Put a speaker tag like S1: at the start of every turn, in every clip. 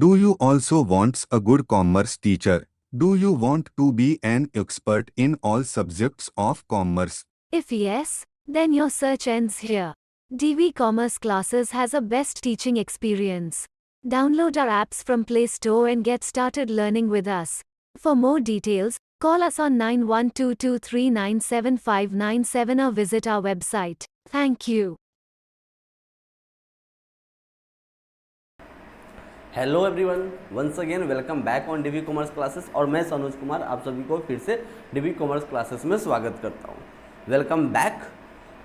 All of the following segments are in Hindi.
S1: Do you also want a good commerce teacher? Do you want to be an expert in all subjects of commerce?
S2: If yes, then your search ends here. DV Commerce Classes has a best teaching experience. Download our apps from Play Store and get started learning with us. For more details, call us on 9122397597 or visit our website. Thank you.
S3: Hello everyone, once again welcome back on DV commerce classes. और मैं सनोज कुमार आप सभी को फिर से डीवी कॉमर्स क्लासेस में स्वागत करता हूँ। Welcome back.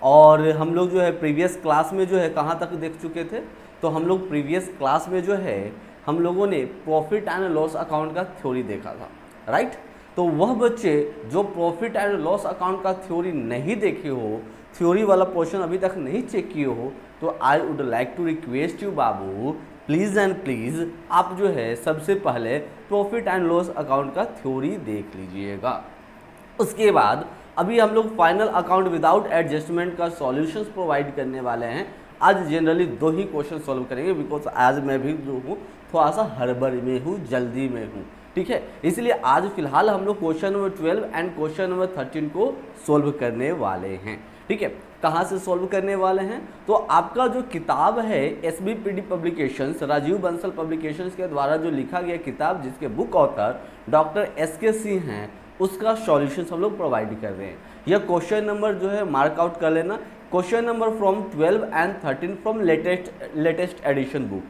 S3: और हम लोग जो है प्रीवियस क्लास में जो है कहाँ तक देख चुके थे, तो हम लोग प्रीवियस क्लास में जो है हम लोगों ने प्रॉफिट एंड लॉस अकाउंट का थ्योरी देखा था, राइट। तो वह बच्चे जो प्रॉफिट एंड लॉस अकाउंट का थ्योरी नहीं देखे हो, थ्योरी वाला पोर्शन अभी तक नहीं चेक किए हो, तो I would like to request you बाबू, प्लीज़ एंड प्लीज़ आप जो है सबसे पहले प्रॉफिट एंड लॉस अकाउंट का थ्योरी देख लीजिएगा। उसके बाद अभी हम लोग फाइनल अकाउंट विदाउट एडजस्टमेंट का सॉल्यूशंस प्रोवाइड करने वाले हैं। आज जनरली 2 ही क्वेश्चन सॉल्व करेंगे, बिकॉज आज मैं भी जो हूँ थोड़ा सा हड़बड़ी में हूँ, जल्दी में हूँ, ठीक है। इसलिए आज फिलहाल हम लोग question number 12 and question number 13 को सॉल्व करने वाले हैं, ठीक है। कहाँ से सॉल्व करने वाले हैं, तो आपका जो किताब है SBPD publications, Rajeev Bansal publications के द्वारा जो लिखा गया किताब, जिसके book author doctor SK Singh हैं, उसका सॉल्यूशंस हम लोग प्रोवाइड कर रहे हैं। यह क्वेश्चन नंबर जो है मार्क आउट कर लेना, question number from 12 and 13 from latest edition book,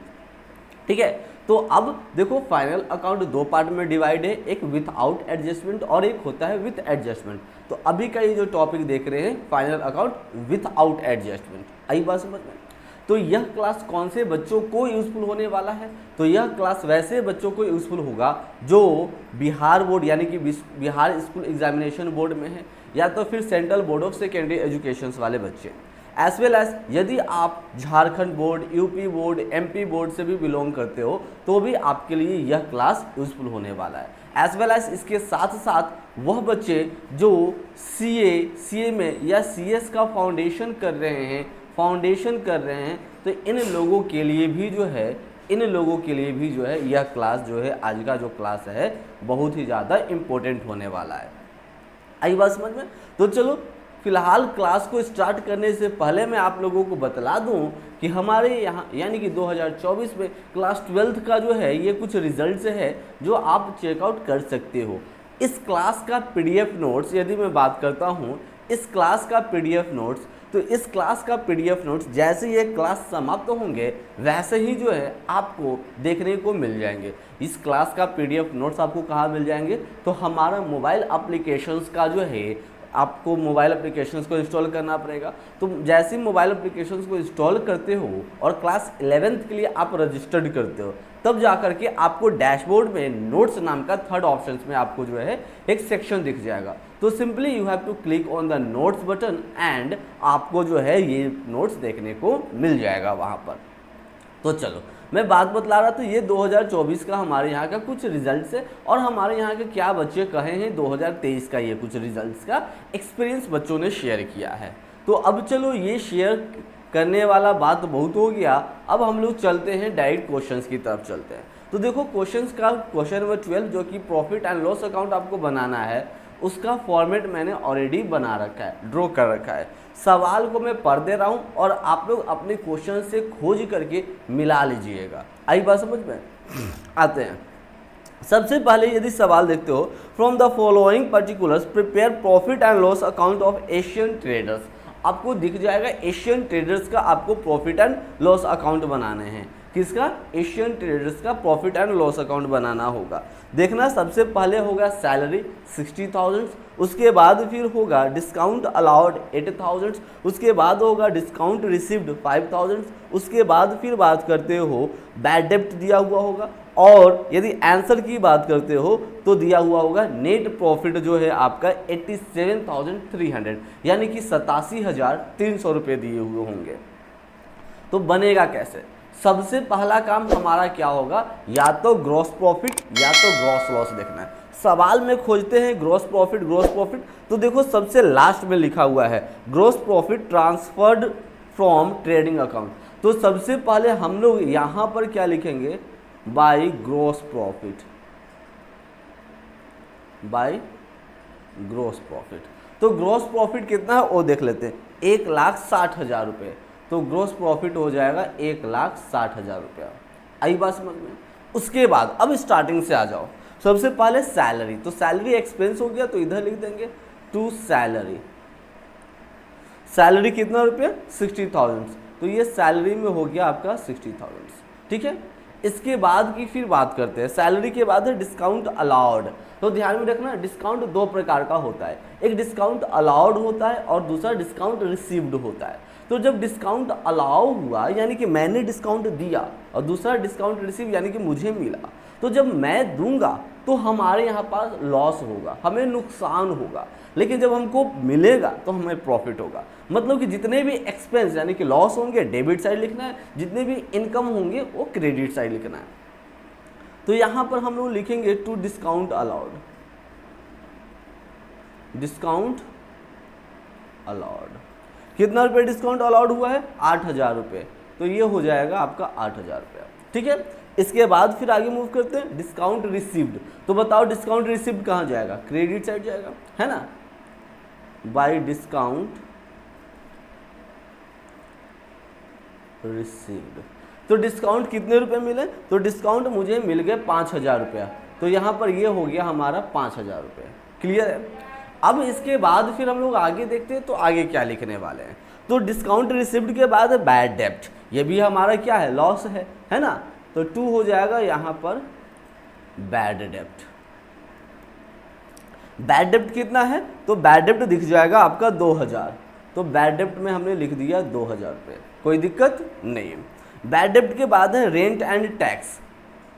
S3: ठीक है। तो अब देखो फाइनल अकाउंट 2 पार्ट में डिवाइड है, एक विथआउट एडजस्टमेंट और एक होता है विथ एडजस्टमेंट। तो अभी का ये जो टॉपिक देख रहे हैं फाइनल अकाउंट विथआउट एडजस्टमेंट, आई बात समझ में। तो यह क्लास कौन से बच्चों को यूजफुल होने वाला है, तो यह क्लास वैसे बच्चों को यूजफुल होगा जो बिहार बोर्ड यानी कि बिहार स्कूल एग्जामिनेशन बोर्ड में है, या तो फिर central board of secondary education वाले बच्चे, एज वेल एज यदि आप Jharkhand board, UP board, MP board से भी बिलोंग करते हो, तो भी आपके लिए यह क्लास यूजफुल होने वाला है। एज वेल एज इसके साथ साथ वह बच्चे जो CA में या CS का फाउंडेशन कर रहे हैं, तो इन लोगों के लिए भी जो है यह क्लास जो है, आज का जो क्लास है, बहुत ही ज़्यादा इम्पोर्टेंट होने वाला है। आई बात समझ में। तो चलो फिलहाल क्लास को स्टार्ट करने से पहले मैं आप लोगों को बतला दूं कि हमारे यहाँ यानी कि 2024 में क्लास 12th का जो है ये कुछ रिजल्ट्स है जो आप चेकआउट कर सकते हो। इस क्लास का PDF नोट्स, यदि मैं बात करता हूँ इस क्लास का PDF नोट्स, तो इस क्लास का PDF नोट्स जैसे ये क्लास समाप्त होंगे वैसे ही जो है आपको देखने को मिल जाएंगे। इस क्लास का PDF नोट्स आपको कहाँ मिल जाएंगे, तो हमारा मोबाइल एप्लीकेशंस का जो है, आपको मोबाइल एप्लीकेशंस को इंस्टॉल करना पड़ेगा। तो जैसे ही मोबाइल एप्लीकेशंस को इंस्टॉल करते हो और क्लास 11th के लिए आप रजिस्टर्ड करते हो, तब जाकर के आपको डैशबोर्ड में नोट्स नाम का 3rd ऑप्शन में आपको जो है एक सेक्शन दिख जाएगा। तो simply you have to click on the notes button and आपको जो है ये नोट्स देखने को मिल जाएगा वहाँ पर। तो चलो मैं बात बतला रहा, तो ये 2024 का हमारे यहाँ का कुछ रिजल्ट्स है, और हमारे यहाँ के क्या बच्चे कहे हैं 2023 का ये कुछ रिजल्ट्स का एक्सपीरियंस बच्चों ने शेयर किया है। तो अब चलो ये शेयर करने वाला बात बहुत हो गया, अब हम लोग चलते हैं डायरेक्ट क्वेश्चंस की तरफ चलते हैं। तो देखो क्वेश्चंस का क्वेश्चन नंबर 12 जो कि प्रॉफिट एंड लॉस अकाउंट आपको बनाना है, उसका फॉर्मेट मैंने ऑलरेडी बना रखा है, ड्रॉ कर रखा है। सवाल को मैं पढ़ दे रहा हूँ और आप लोग अपने क्वेश्चन से खोज करके मिला लीजिएगा। आई बात समझ में। आते हैं सबसे पहले, यदि सवाल देखते हो, from the following particulars prepare profit and loss account of Asian traders. आपको दिख जाएगा एशियन ट्रेडर्स का आपको प्रॉफिट एंड लॉस अकाउंट बनाने हैं। किसका? एशियन ट्रेडर्स का प्रॉफिट एंड लॉस अकाउंट बनाना होगा। देखना सबसे पहले होगा सैलरी 60,000, उसके बाद फिर होगा डिस्काउंट अलाउड 80,000, उसके बाद होगा डिस्काउंट रिसीव्ड 5,000, उसके बाद फिर बात करते हो बैड डेप्ट दिया हुआ होगा, और यदि आंसर की बात करते हो तो दिया हुआ होगा नेट प्रॉफिट जो है आपका 87,300 यानी कि 87,300 रुपये दिए हुए होंगे। तो बनेगा कैसे? सबसे पहला काम हमारा क्या होगा, या तो ग्रॉस प्रॉफिट या तो ग्रॉस लॉस देखना है। सवाल में खोजते हैं ग्रॉस प्रॉफिट, तो देखो सबसे लास्ट में लिखा हुआ है gross profit transferred from trading account. तो सबसे पहले हम लोग यहाँ पर क्या लिखेंगे, by gross profit, by gross profit. तो ग्रॉस प्रॉफिट कितना है वो देख लेते हैं, 1,60,000 रुपये। तो ग्रॉस प्रॉफिट हो जाएगा 1,60,000 रुपया। आई बात समझ में। उसके बाद अब स्टार्टिंग से आ जाओ, सबसे पहले सैलरी। तो सैलरी एक्सपेंस हो गया तो इधर लिख देंगे टू सैलरी। सैलरी कितना रुपया, 60,000। तो ये सैलरी में हो गया आपका 60,000, ठीक है। इसके बाद की फिर बात करते हैं, सैलरी के बाद है डिस्काउंट अलाउड। तो ध्यान में रखना, डिस्काउंट दो प्रकार का होता है, एक डिस्काउंट अलाउड होता है और दूसरा डिस्काउंट रिसीव्ड होता है। तो जब डिस्काउंट अलाउ हुआ यानी कि मैंने डिस्काउंट दिया, और दूसरा डिस्काउंट रिसीव यानी कि मुझे मिला, तो जब मैं दूंगा तो हमारे यहाँ पास लॉस होगा, हमें नुकसान होगा, लेकिन जब हमको मिलेगा तो हमें प्रॉफिट होगा। मतलब कि जितने भी एक्सपेंस यानी कि लॉस होंगे डेबिट साइड लिखना है, जितने भी इनकम होंगे वो क्रेडिट साइड लिखना है। तो यहाँ पर हम लोग लिखेंगे to discount allowed, discount allowed. कितना रुपये डिस्काउंट अलाउड हुआ है, 8,000 रुपये। तो ये हो जाएगा आपका 8,000 रुपया, ठीक है। इसके बाद फिर आगे मूव करते हैं, डिस्काउंट रिसीव्ड। तो बताओ डिस्काउंट रिसीव्ड कहाँ जाएगा, क्रेडिट साइड जाएगा, है ना, बाय डिस्काउंट रिसीव्ड। तो डिस्काउंट कितने रुपए मिले, तो डिस्काउंट मुझे मिल गए 5,000 रुपया। तो यहाँ पर ये हो गया हमारा 5,000 रुपये, क्लियर है। अब इसके बाद फिर हम लोग आगे देखते हैं, तो आगे क्या लिखने वाले हैं। तो डिस्काउंट रिसीव्ड के बाद बैड डेप्ट, ये भी हमारा क्या है, लॉस है ना। तो 2 हो जाएगा यहाँ पर बैड डेप्ट। बैड डेप्ट कितना है, तो बैड डेप्ट दिख जाएगा आपका 2,000। तो बैड डेप्ट में हमने लिख दिया 2,000 रुपये, कोई दिक्कत नहीं है। बैड डेप्ट के बाद है rent and tax,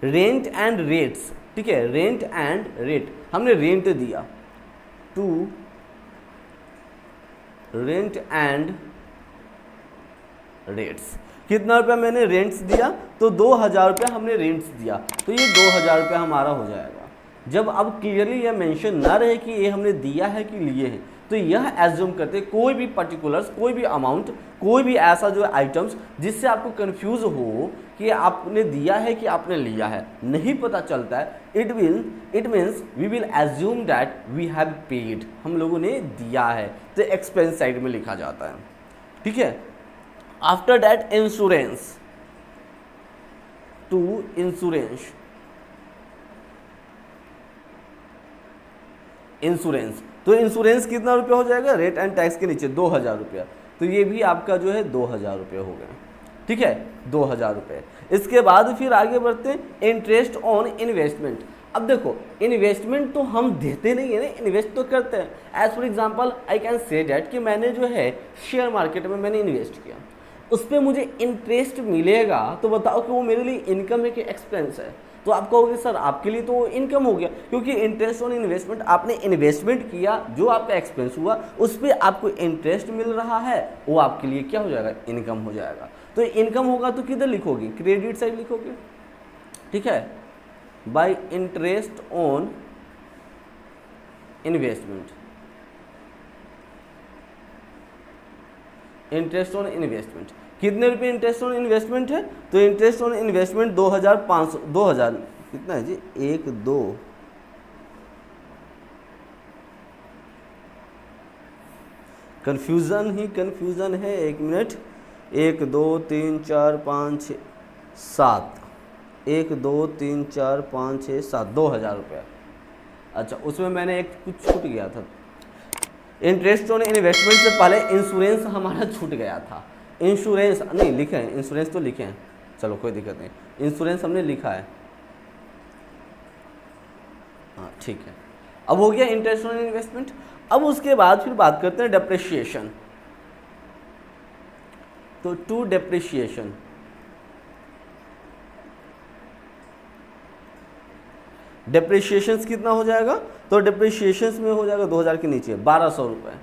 S3: rent and rates, ठीक है। रेंट एंड रेट, हमने रेंट दिया, टू रेंट एंड रेट्स। कितना रुपया मैंने रेंट्स दिया, तो 2,000 रुपया हमने रेंट्स दिया। तो ये 2,000 रुपया हमारा हो जाएगा। जब अब क्लियरली यह मेंशन ना रहे कि ये हमने दिया है कि लिए हैं, तो यह एज्यूम करते कोई भी पर्टिकुलर्स, कोई भी अमाउंट, कोई भी ऐसा जो आइटम्स जिससे आपको कंफ्यूज हो कि आपने दिया है कि आपने लिया है, नहीं पता चलता है, it means we will assume that we have paid, हम लोगों ने दिया है। तो एक्सपेंस साइड में लिखा जाता है, ठीक है। After that insurance, to insurance, insurance. तो इंश्योरेंस कितना रुपया हो जाएगा, रेट एंड टैक्स के नीचे 2,000 रुपया। तो ये भी आपका जो है 2,000 रुपये हो गए, ठीक है, 2,000 रुपये। इसके बाद फिर आगे बढ़ते हैं, इंटरेस्ट ऑन इन्वेस्टमेंट। अब देखो इन्वेस्टमेंट तो हम देते नहीं है ना, इन्वेस्ट तो करते हैं। As for example I can say that कि मैंने जो है शेयर मार्केट में मैंने इन्वेस्ट किया, उस पर मुझे इंटरेस्ट मिलेगा, तो बताओ कि वो मेरे लिए इनकम है कि एक्सपेंस है। तो आप कहोगे सर आपके लिए तो इनकम हो गया, क्योंकि इंटरेस्ट ऑन इन्वेस्टमेंट, आपने इन्वेस्टमेंट किया, जो आपका एक्सपेंस हुआ उस पर आपको इंटरेस्ट मिल रहा है, वो आपके लिए क्या हो जाएगा, इनकम हो जाएगा। तो इनकम होगा तो किधर लिखोगे, क्रेडिट साइड लिखोगे, ठीक है, bye interest on investment, interest on investment. कितने रुपए इंटरेस्ट ऑन इन्वेस्टमेंट है, तो इंटरेस्ट ऑन इन्वेस्टमेंट 2,000 कितना है जी, 1 2 कन्फ्यूज़न ही कन्फ्यूज़न है, 1 मिनट, 1 2 3 4 5 6 7, 1 2 3 4 5 6 7, 2,000 रुपया। अच्छा उसमें मैंने एक कुछ छूट गया था, इंटरेस्ट ऑन इन्वेस्टमेंट से पहले इंश्योरेंस हमारा छूट गया था। इंश्योरेंस नहीं लिखे हैं, इंश्योरेंस तो लिखे हैं, चलो कोई दिक्कत नहीं, इंश्योरेंस हमने लिखा है, हाँ ठीक है। अब हो गया इंटरेस्ट ऑन इन्वेस्टमेंट। अब उसके बाद फिर बात करते हैं डेप्रिसिएशन। तो टू डेप्रिसिएशन, डेप्रिसिएशन कितना हो जाएगा, तो डेप्रिसिएशन में हो जाएगा 2,000 के नीचे 1,200 रुपये।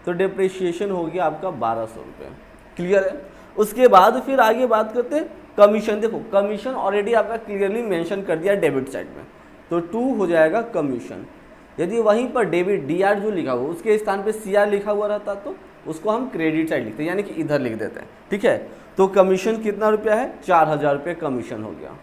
S3: तो डेप्रिसिएशन हो गया आपका 1,200 रुपये, क्लियर है। उसके बाद फिर आगे बात करते हैं कमीशन। देखो कमीशन ऑलरेडी आपका क्लियरली मेंशन कर दिया डेबिट साइड में, तो 2 हो जाएगा कमीशन। यदि वहीं पर डेबिट DR जो लिखा हुआ उसके स्थान पे CR लिखा हुआ रहता तो उसको हम क्रेडिट साइड लिखते हैं, यानी कि इधर लिख देते हैं, ठीक है। तो कमीशन कितना रुपया है, 4,000 रुपये कमीशन हो गया,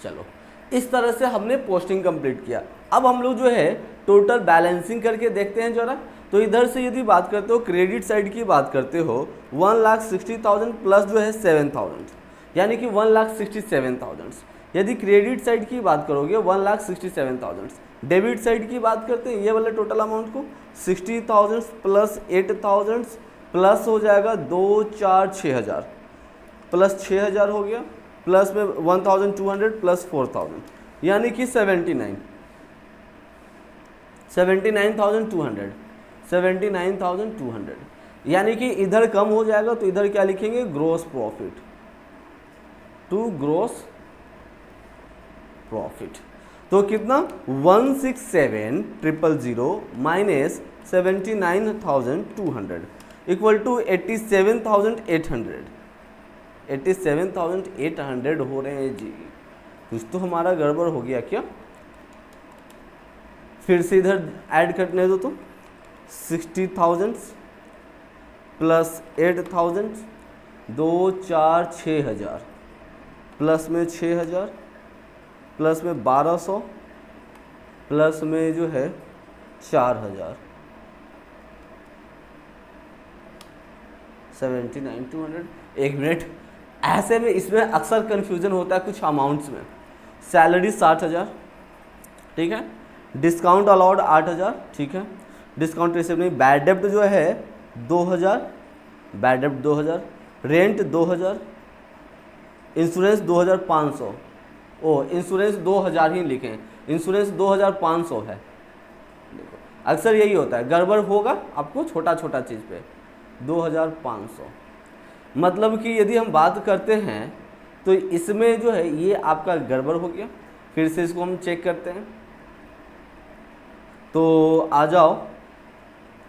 S3: चलो इस तरह से हमने पोस्टिंग कंप्लीट किया। अब हम लोग जो है टोटल बैलेंसिंग करके देखते हैं जरा। तो इधर से यदि बात करते हो क्रेडिट साइड की बात करते हो 1,60,000 प्लस जो है 7,000 यानी कि 1,67,000। यदि क्रेडिट साइड की बात करोगे 1,67,000। डेबिट साइड की बात करते हैं ये वाले टोटल अमाउंट को 60,000 प्लस 8,000 प्लस हो जाएगा 2, 4, 6,000 प्लस 6,000 हो गया, प्लस में 1,200 प्लस 4,000 यानी कि 79,200 यानी कि इधर कम हो जाएगा तो इधर क्या लिखेंगे gross profit to gross profit. तो कितना 167,000 माइनस 79,200 इक्वल टू 87,800। 87,800 हो रहे हैं जी। कुछ तो हमारा गड़बड़ हो गया क्या? फिर से इधर ऐड करने दो तो 60,000 प्लस 8,000 2, 4, 6,000 प्लस में 6,000 प्लस में 1,200 प्लस में जो है 4,000 79,200। एक मिनट, ऐसे में इसमें अक्सर कन्फ्यूजन होता है कुछ अमाउंट्स में। सैलरी 60,000 ठीक है, डिस्काउंट अलाउड 8,000 ठीक है, डिस्काउंट रिसिव नहीं। बैड डेप्ट जो है 2,000, बैड डेप्ट 2,000, रेंट 2,000, इंश्योरेंस 2,500। ओ इंश्योरेंस 2,000 ही लिखें, इंश्योरेंस 2,500 है। देखो अक्सर यही होता है, गड़बड़ होगा आपको छोटा छोटा चीज़ पे। 2,500 मतलब कि यदि हम बात करते हैं तो इसमें जो है ये आपका गड़बड़ हो गया। फिर से इसको हम चेक करते हैं तो आ जाओ,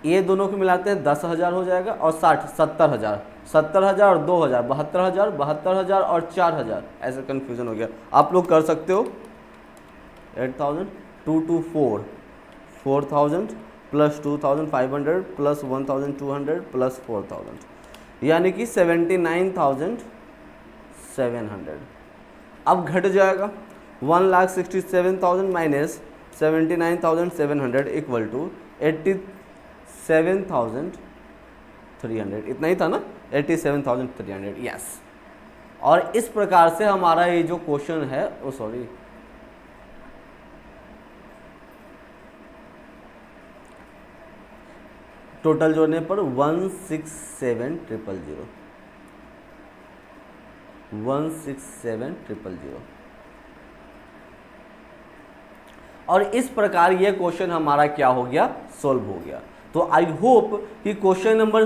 S3: ये दोनों को मिलाते हैं 10,000 हो जाएगा और 70,000 70,000 और 2,000 72,000 72,000 और 4,000। ऐसा कन्फ्यूजन हो गया, आप लोग कर सकते हो। 8,000 2 to 4 4,000 प्लस 2,500 प्लस 1,200 प्लस 4,000 यानी कि 79,700। अब घट जाएगा 1,67,000 माइनस 79,700 इक्वल टू 87,300। इतना ही था ना, 87,300 यस। और इस प्रकार से हमारा ये जो क्वेश्चन है टोटल जोड़ने पर 167,000 167,000। और इस प्रकार यह क्वेश्चन हमारा क्या हो गया, सोल्व हो गया। तो आई होप कि क्वेश्चन नंबर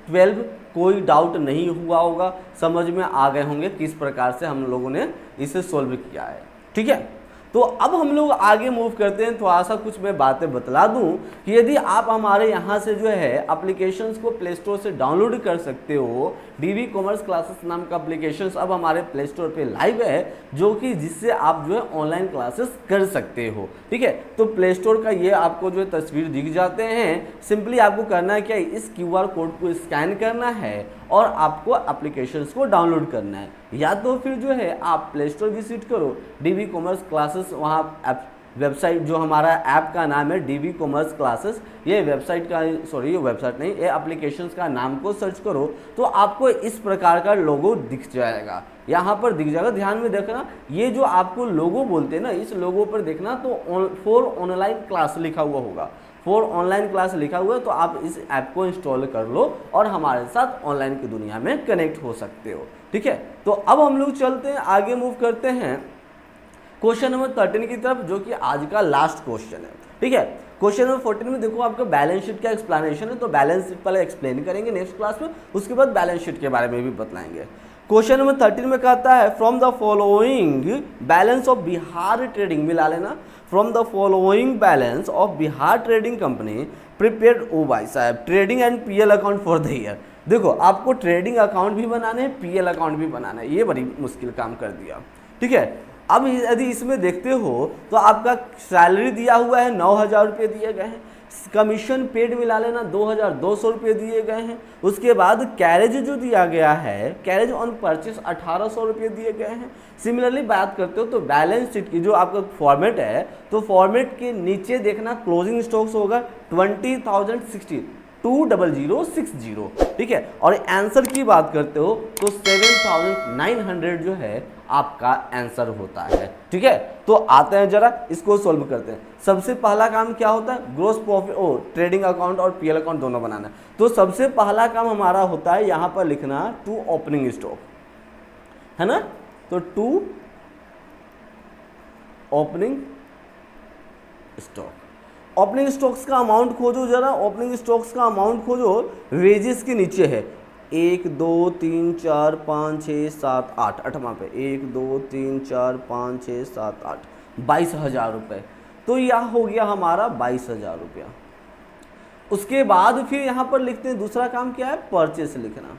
S3: 12 कोई डाउट नहीं हुआ होगा, समझ में आ गए होंगे किस प्रकार से हम लोगों ने इसे सोल्व किया है। ठीक है, तो अब हम लोग आगे मूव करते हैं। थोड़ा सा कुछ मैं बातें बतला दूं कि यदि आप हमारे यहाँ से जो है एप्लीकेशंस को प्ले स्टोर से डाउनलोड कर सकते हो। डीवी कॉमर्स क्लासेस नाम का एप्लीकेशंस अब हमारे प्ले स्टोर पे लाइव है, जो कि जिससे आप जो है ऑनलाइन क्लासेस कर सकते हो। ठीक है, तो प्ले स्टोर का ये आपको जो है तस्वीर दिख जाते हैं। सिंपली आपको करना है क्या, इस QR कोड को स्कैन करना है और आपको एप्लीकेशंस को डाउनलोड करना है, या तो फिर जो है आप प्ले स्टोर विजिट करो डीवी कॉमर्स क्लासेस। वहाँ वेबसाइट जो हमारा ऐप का नाम है डीवी कॉमर्स क्लासेस, ये वेबसाइट का सॉरी ये वेबसाइट नहीं, ये एप्लीकेशंस का नाम को सर्च करो तो आपको इस प्रकार का लोगो दिख जाएगा। यहाँ पर दिख जाएगा, ध्यान में देखना, ये जो आपको लोगो बोलते हैं ना, इस लोगो पर देखना तो फॉर ऑनलाइन क्लास लिखा हुआ होगा। फॉर ऑनलाइन क्लास लिखा हुआ है, तो आप इस ऐप को इंस्टॉल कर लो और हमारे साथ ऑनलाइन की दुनिया में कनेक्ट हो सकते हो। ठीक है, तो अब हम लोग चलते हैं आगे, मूव करते हैं क्वेश्चन नंबर 13 की तरफ, जो कि आज का लास्ट क्वेश्चन है। ठीक है, क्वेश्चन नंबर 14 में देखो आपका बैलेंस शीट का एक्सप्लेनेशन है, तो बैलेंस शीट पहले एक्सप्लेन करेंगे नेक्स्ट क्लास में, उसके बाद बैलेंस शीट के बारे में भी बतलाएंगे। क्वेश्चन नंबर 13 में कहता है from the following balance of Bihar trading, मिला लेना, from the following balance of Bihar trading company prepared ओ भाई साहब trading and PL account for the year. देखो आपको ट्रेडिंग अकाउंट भी बनाना है, PL अकाउंट भी बनाना है, ये बड़ी मुश्किल काम कर दिया। ठीक है, अब यदि इसमें देखते हो तो आपका सैलरी दिया हुआ है 9,000 रुपये दिए गए हैं, कमीशन पेड मिला लेना 2,200 रुपये दिए गए हैं, उसके बाद कैरेज जो दिया गया है, कैरेज ऑन परचेस 1,800 रुपये दिए गए हैं। सिमिलरली बात करते हो तो बैलेंस शीट की जो आपका फॉर्मेट है, तो फॉर्मेट के नीचे देखना क्लोजिंग स्टॉक्स होगा 20,060 20060, ठीक है। और आंसर की बात करते हो तो 7,900 जो है आपका आंसर होता है, ठीक है। तो आते हैं जरा इसको सॉल्व करते हैं। सबसे पहला काम क्या होता है, ग्रोस प्रॉफिट ट्रेडिंग अकाउंट और पीएल अकाउंट दोनों बनाना है। तो सबसे पहला काम हमारा होता है यहाँ पर लिखना टू ओपनिंग स्टॉक, है ना। तो to opening stock, opening stocks का अमाउंट खोजो जरा, ओपनिंग स्टॉक्स का अमाउंट खोजो, वेजेस के नीचे है 1 2 3 4 5 6 7 8, 8वां पे 1 2 3 4 5 6 7 8, 22,000 रुपये। तो यह हो गया हमारा 22,000 रुपया। उसके बाद फिर यहाँ पर लिखते हैं दूसरा काम क्या है, परचेस लिखना।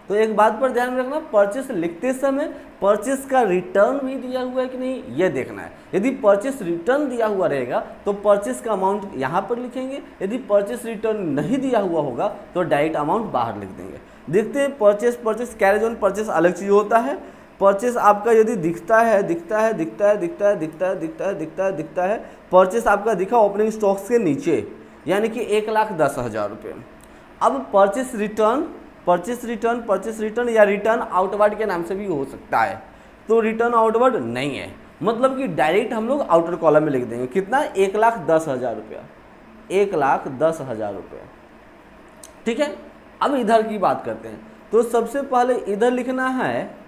S3: तो एक बात पर ध्यान रखना, परचेस लिखते समय परचेस का रिटर्न भी दिया हुआ है कि नहीं ये देखना है। यदि परचेस रिटर्न दिया हुआ रहेगा तो परचेस का अमाउंट यहाँ पर लिखेंगे, यदि परचेस रिटर्न नहीं दिया हुआ होगा तो डायरेक्ट अमाउंट बाहर लिख देंगे। देखते हैं परचेस कैरेज ऑन परचेस अलग चीज़ होता है। परचेस आपका यदि दिखता है परचेस आपका दिखा ओपनिंग स्टॉक्स के नीचे, यानी कि 1,10,000 रुपये। अब परचेस रिटर्न या रिटर्न आउटवर्ड के नाम से भी हो सकता है। तो रिटर्न आउटवर्ड नहीं है, मतलब कि डायरेक्ट हम लोग आउटर कॉलम में लिख देंगे कितना, 1,10,000 रुपया, 1,10,000 रुपया, ठीक है। अब इधर की बात करते हैं। तो सबसे पहले इधर लिखना है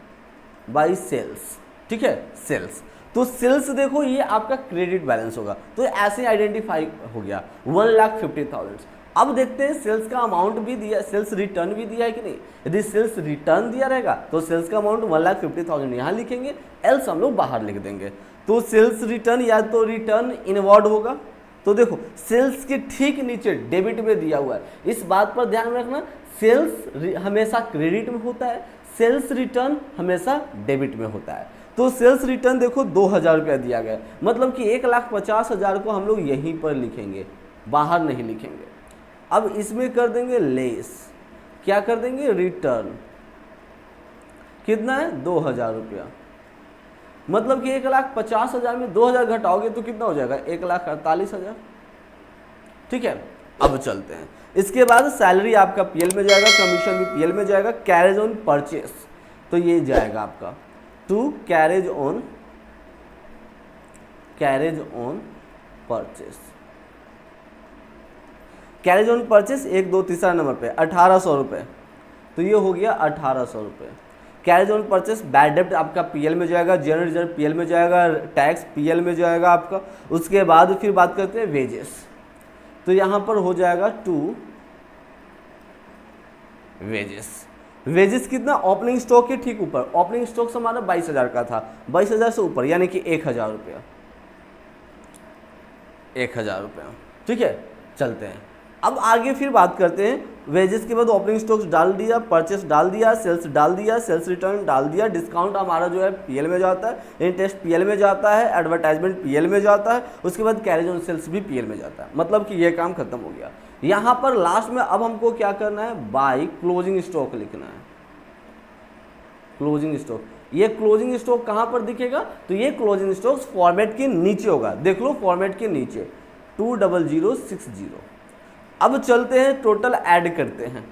S3: बाई सेल्स, ठीक है, सेल्स। तो सेल्स देखो ये आपका क्रेडिट बैलेंस होगा, तो ऐसे आइडेंटिफाई हो गया 1,50,000। अब देखते हैं सेल्स का अमाउंट भी दिया, सेल्स रिटर्न भी दिया है कि नहीं। यदि सेल्स रिटर्न दिया रहेगा तो सेल्स का अमाउंट 1,50,000 यहाँ लिखेंगे, एल्स हम लोग बाहर लिख देंगे। तो सेल्स रिटर्न या तो रिटर्न इनवर्ड होगा। तो देखो सेल्स के ठीक नीचे डेबिट में दिया हुआ है, इस बात पर ध्यान रखना, सेल्स हमेशा क्रेडिट में होता है, सेल्स रिटर्न हमेशा डेबिट में होता है। तो सेल्स रिटर्न देखो 2,000 रुपया दिया गया, मतलब कि 1,50,000 को हम लोग यहीं पर लिखेंगे, बाहर नहीं लिखेंगे। अब इसमें कर देंगे लेस, क्या कर देंगे, रिटर्न कितना है 2,000 रुपया, मतलब कि 1,50,000 में 2,000 घटाओगे तो कितना हो जाएगा 1,48,000, ठीक है। अब चलते हैं, इसके बाद सैलरी आपका पीएल में जाएगा, कमीशन भी पीएल में जाएगा, कैरेज ऑन परचेस तो ये जाएगा आपका to carriage on purchase, carriage on purchase 1 2 तीसरा नंबर पे 1,800 रुपये, तो ये हो गया 1,800 रुपये। कैरेज ऑन परचेस बैड डेप्ट आपका पीएल में जाएगा, जनरल रिजर्व पीएल में जाएगा, टैक्स पीएल में जाएगा आपका। उसके बाद फिर बात करते हैं वेजेस, तो यहाँ पर हो जाएगा टू वेजेस कितना, ओपनिंग स्टॉक के ठीक ऊपर, ओपनिंग स्टॉक हमारा 22,000 का था, 22,000 से ऊपर यानी कि 1,000 रुपया, 1,000 रुपया, ठीक है। चलते हैं अब आगे फिर बात करते हैं, वेजेस के बाद ओपनिंग स्टॉक्स डाल दिया, परचेस डाल दिया, सेल्स डाल दिया, सेल्स रिटर्न डाल दिया, डिस्काउंट हमारा जो है पीएल में जाता है, इंटरेस्ट पीएल में जाता है, एडवर्टाइजमेंट पीएल में जाता है, उसके बाद कैरेज ऑन सेल्स भी पीएल में जाता है, मतलब कि ये काम खत्म हो गया। यहाँ पर लास्ट में अब हमको क्या करना है, बाय क्लोजिंग स्टॉक लिखना है, क्लोजिंग स्टॉक। ये क्लोजिंग स्टॉक कहाँ पर दिखेगा, तो ये क्लोजिंग स्टॉक फॉर्मेट के नीचे होगा, देख लो फॉर्मेट के नीचे 20060। अब चलते हैं टोटल ऐड करते हैं,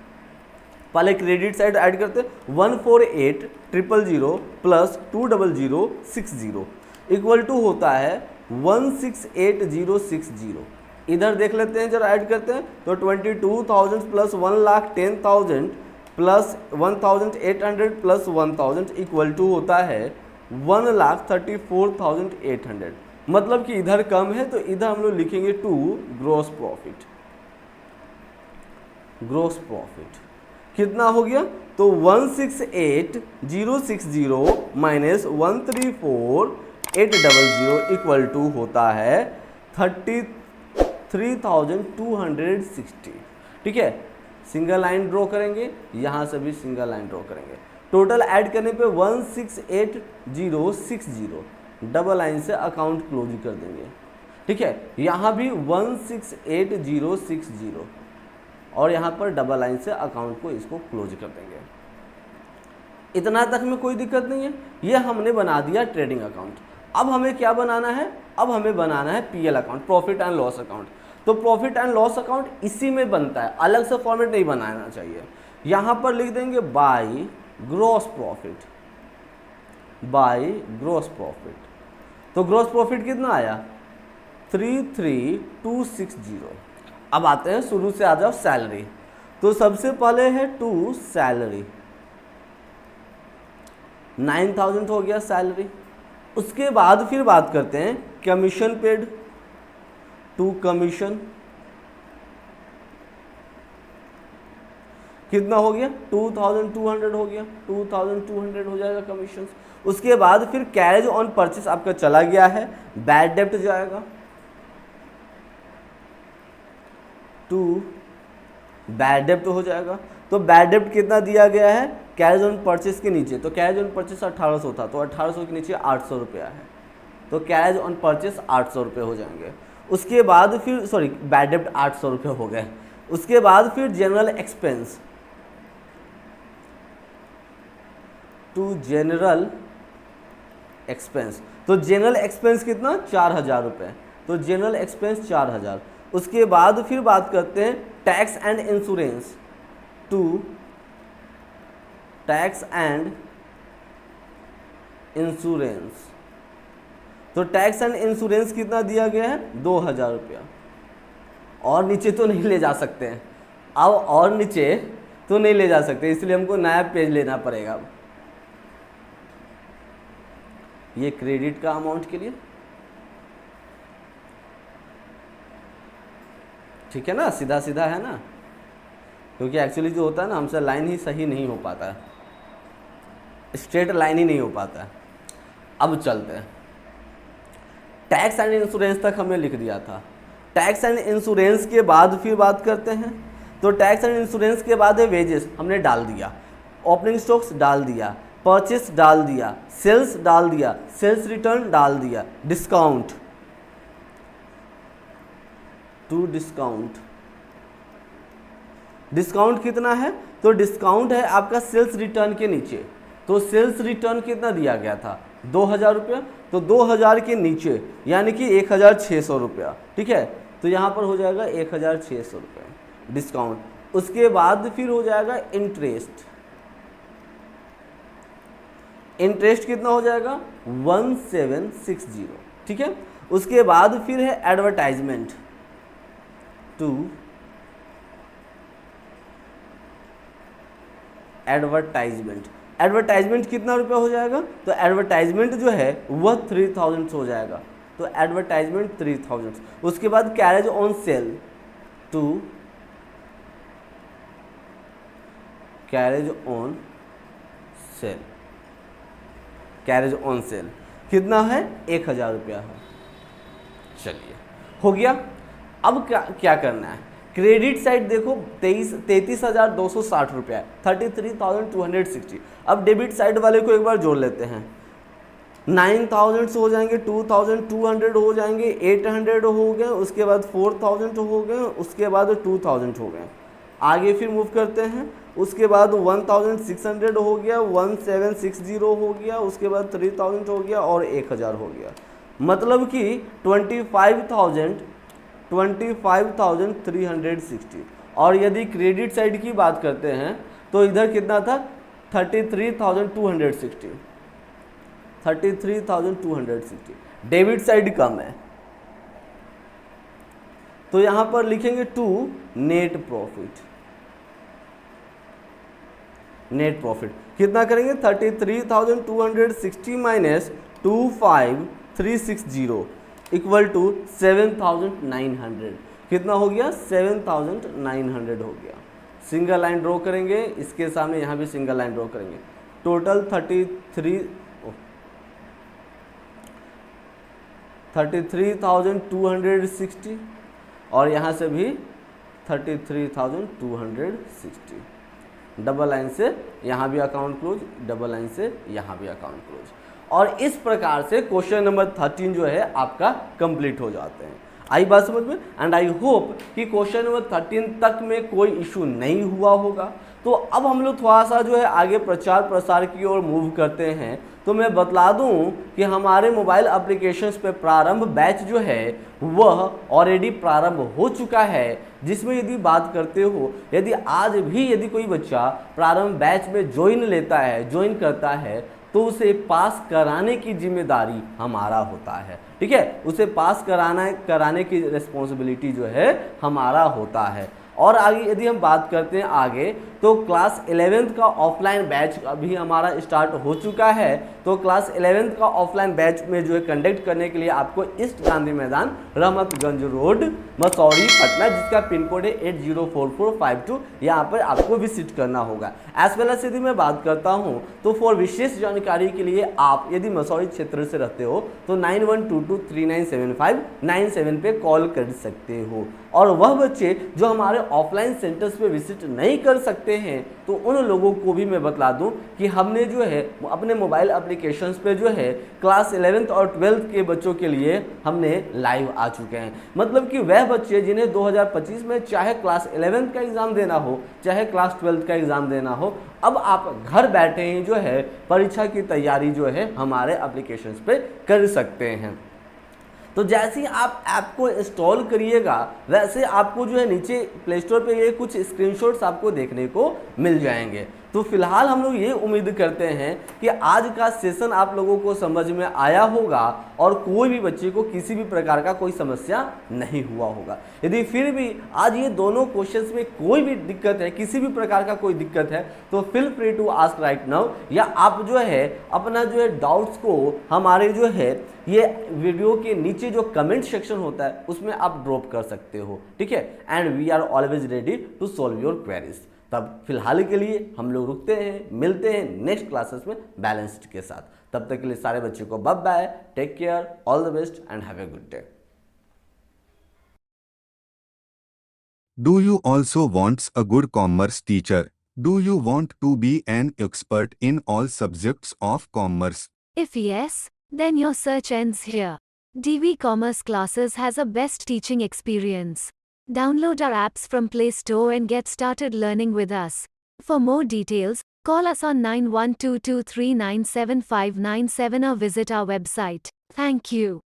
S3: पहले क्रेडिट साइड ऐड करते हैं, 148,000 प्लस 20060 इक्वल टू होता है 168,060। इधर देख लेते हैं जरा, ऐड करते हैं तो 22,000 plus 1,10,000 plus 1,800 plus 1,000 equal to होता है 1,34,800। मतलब कि इधर कम है तो इधर हम लोग लिखेंगे to gross profit. Gross profit कितना हो गया, तो 168,060 माइनस 134,800 इक्वल टू होता है 33,260। ठीक है, सिंगल लाइन ड्रॉ करेंगे, यहाँ से भी सिंगल लाइन ड्रॉ करेंगे। टोटल ऐड करने पे 168,060 डबल लाइन से अकाउंट क्लोज कर देंगे। ठीक है, यहाँ भी 168,060 और यहाँ पर डबल लाइन से अकाउंट को इसको क्लोज कर देंगे। इतना तक में कोई दिक्कत नहीं है। ये हमने बना दिया ट्रेडिंग अकाउंट। अब हमें क्या बनाना है? अब हमें बनाना है PL account, profit and loss account. तो प्रॉफिट एंड लॉस अकाउंट इसी में बनता है, अलग से फॉर्मेट नहीं बनाना चाहिए। यहाँ पर लिख देंगे by gross profit, by gross profit. तो ग्रॉस प्रॉफिट कितना आया? 33,260। अब आते हैं, शुरू से आ जाओ सैलरी। तो सबसे पहले है टू सैलरी, 9,000 हो गया सैलरी। उसके बाद फिर बात करते हैं कमीशन पेड, टू कमीशन कितना हो गया? 2,200 हो गया, 2,200 हो जाएगा कमीशन। उसके बाद फिर कैरेज ऑन परचेस आपका चला गया है, बैड डेप्ट जाएगा, टू बैड डेप्ट हो जाएगा। तो बैड डेप्ट कितना दिया गया है कैरेज ऑन परचेस के नीचे? तो कैरेज ऑन परचेस 1800 था, तो 1800 के नीचे 800 रुपया है, तो कैरेज ऑन परचेस 800 रुपये हो जाएंगे। उसके बाद फिर सॉरी बैड डेप्ट 800 रुपये हो गए। उसके बाद फिर general expense, to general expense. तो जनरल एक्सपेंस कितना? 4,000 रुपये, तो जनरल एक्सपेंस 4,000। उसके बाद फिर बात करते हैं tax and insurance, to tax and insurance. तो टैक्स एंड इंश्योरेंस कितना दिया गया है? 2,000 रुपया। और नीचे तो नहीं ले जा सकते हैं अब, और नीचे तो नहीं ले जा सकते, इसलिए हमको नया पेज लेना पड़ेगा। ये क्रेडिट का अमाउंट के लिए, ठीक है ना, सीधा सीधा है ना, क्योंकि एक्चुअली जो होता है ना हमसे लाइन ही सही नहीं हो पाता है, स्ट्रेट लाइन ही नहीं हो पाता है। अब चलते हैं, टैक्स एंड इंश्योरेंस तक हमने लिख दिया था। टैक्स एंड इंश्योरेंस के बाद फिर बात करते हैं, तो टैक्स एंड इंश्योरेंस के बाद है वेजेस, हमने डाल दिया, ओपनिंग स्टॉक्स डाल दिया, परचेस डाल दिया, सेल्स डाल दिया, सेल्स रिटर्न डाल दिया, डिस्काउंट, टू डिस्काउंट। डिस्काउंट कितना है? तो डिस्काउंट है आपका सेल्स रिटर्न के नीचे। तो सेल्स रिटर्न कितना दिया गया था? 2,000 रुपया। तो 2,000 के नीचे यानी कि 1,600 रुपया। ठीक है, तो यहाँ पर हो जाएगा 1,600 रुपये डिस्काउंट। उसके बाद फिर हो जाएगा इंटरेस्ट। इंटरेस्ट कितना हो जाएगा? 1,760। ठीक है, उसके बाद फिर है एडवर्टाइजमेंट, टू एडवर्टाइजमेंट। एडवर्टाइजमेंट कितना रुपया हो जाएगा? तो एडवर्टाइजमेंट जो है वह 3,000 हो जाएगा, तो एडवर्टाइजमेंट 3,000। उसके बाद carriage on sale, to carriage on sale. Carriage on sale कितना है? 1,000 रुपया है। चलिए हो गया। अब क्या करना है? क्रेडिट साइड देखो 33,260 रुपया है, 33,260। अब डेबिट साइड वाले को एक बार जोड़ लेते हैं, 9,000 से हो जाएंगे, 2,200 हो जाएंगे, 800 हो गए, उसके बाद 4,000 हो गए, उसके बाद 2,000 हो गए। आगे फिर मूव करते हैं, उसके बाद 1,600 हो गया, 1,760 हो गया, उसके बाद 3,000 हो गया और 1,000 हो गया। मतलब कि 25,360। और यदि क्रेडिट साइड की बात करते हैं तो इधर कितना था? 33,260, 33,260। डेबिट साइड कम है, तो यहां पर लिखेंगे to net profit. Net profit कितना करेंगे? 33,260 माइनस 25,360 इक्वल टू 7,900। कितना हो गया? 7,900 हो गया। सिंगल लाइन ड्रॉ करेंगे, इसके सामने यहाँ भी सिंगल लाइन ड्रॉ करेंगे। टोटल 33,260 और यहाँ से भी 33,260। डबल लाइन से यहाँ भी अकाउंट क्लोज, डबल लाइन से यहाँ भी अकाउंट क्लोज। और इस प्रकार से क्वेश्चन नंबर 13 जो है आपका कंप्लीट हो जाते हैं। आई बात समझ में? एंड आई होप कि क्वेश्चन नंबर 13 तक में कोई इशू नहीं हुआ होगा। तो अब हम लोग थोड़ा सा जो है आगे प्रचार प्रसार की ओर मूव करते हैं। तो मैं बतला दूं कि हमारे मोबाइल एप्लीकेशंस पे प्रारंभ बैच जो है वह ऑलरेडी प्रारंभ हो चुका है, जिसमें यदि बात करते हो, यदि आज भी यदि कोई बच्चा प्रारंभ बैच में ज्वाइन करता है तो उसे पास कराने की जिम्मेदारी हमारा होता है। ठीक है, उसे पास कराने की रिस्पॉन्सिबिलिटी जो है हमारा होता है। और आगे यदि हम बात करते हैं आगे, तो क्लास 11th का ऑफलाइन बैच अभी हमारा स्टार्ट हो चुका है। तो क्लास 11th का ऑफलाइन बैच में जो है कंडक्ट करने के लिए आपको ईस्ट गांधी मैदान, रहमतगंज रोड, मसौरी, पटना, जिसका पिन कोड है 804452, यहाँ पर आपको विजिट करना होगा। एज वेल एज यदि मैं बात करता हूँ तो फॉर विशेष जानकारी के लिए आप यदि मसौरी क्षेत्र से रहते हो तो 9122397597 पे कॉल कर सकते हो। और वह बच्चे जो हमारे ऑफलाइन सेंटर्स पे विजिट नहीं कर सकते हैं तो उन लोगों को भी मैं बतला दूं कि हमने जो है अपने मोबाइल एप्लीकेशंस पे जो है क्लास 11th और 12th के बच्चों के लिए हमने लाइव आ चुके हैं। मतलब कि वह बच्चे जिन्हें 2025 में चाहे क्लास 11th का एग्ज़ाम देना हो, चाहे क्लास 12th का एग्ज़ाम देना हो, अब आप घर बैठे ही जो है परीक्षा की तैयारी जो है हमारे एप्लीकेशंस पे कर सकते हैं। तो जैसे ही आप ऐप को इंस्टॉल करिएगा वैसे आपको जो है नीचे प्ले स्टोर पे ये कुछ स्क्रीनशॉट्स आपको देखने को मिल जाएंगे। तो फिलहाल हम लोग ये उम्मीद करते हैं कि आज का सेशन आप लोगों को समझ में आया होगा और कोई भी बच्चे को किसी भी प्रकार का कोई समस्या नहीं हुआ होगा। यदि फिर भी आज ये दोनों क्वेश्चंस में कोई भी दिक्कत है, किसी भी प्रकार का कोई दिक्कत है, तो feel free to ask right now, या आप जो है अपना जो है डाउट्स को हमारे जो है ये वीडियो के नीचे जो कमेंट सेक्शन होता है उसमें आप ड्रॉप कर सकते हो। ठीक है, and we are always ready to solve your queries. तब फिलहाल के लिए हम लोग रुकते हैं, मिलते हैं नेक्स्ट क्लासेस में बैलेंस्ड के साथ। तब तक के लिए सारे बच्चों को bye bye, take care, all the best and have a good day.
S1: Do you also want a good commerce teacher? Do you want to be an expert in all subjects of commerce?
S2: If yes, then your search ends here. DV Commerce Classes has a best teaching experience. Download our apps from Play Store and get started learning with us. For more details, call us on 9122397597 or visit our website. Thank you.